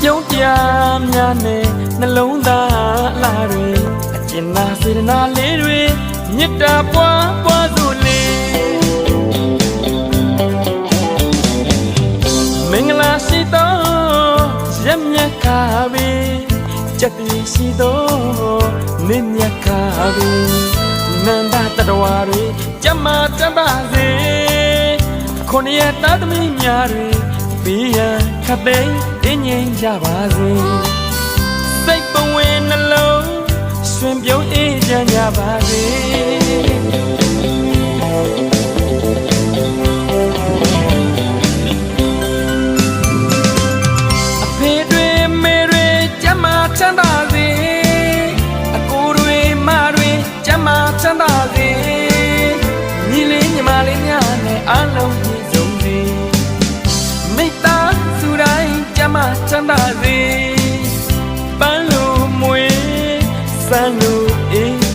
ပြုံးပြများနဲ့နှလုံးသားလာတွေအကျဉ်းနာစေတနာလေးတွေမေတ္တာပွားပွားစို့လေမင်္ဂလာရှိသောရက်မြတ်ခါပဲကြက်တီရှိသောမင်းမြတ်ခါပဲနန္ဒတတဝါတွေကြမ်းမာတတ်ပါစေခုနှစ်ရက်သားသမီးများတွေဘေးရန်ခတ်သိမ်းတင်းငြိမ်ကြပါစေစိတ်ပဝင်နှလုံးရွှင်ပြုံးအေးချမ်းကြပါစေအဖေတွေမေတွေကြမ်းမာချမ်းသာစေအကိုတွေမတွေကြမ်းမာချမ်းသာစေညီလေးညီမလေးများနဲ့အားလုံးပြည့်စုံစေမိတ္တာစုတိုင်းကြမ်းမာချမ်းသာစေပန်းလိုမွေစမ်း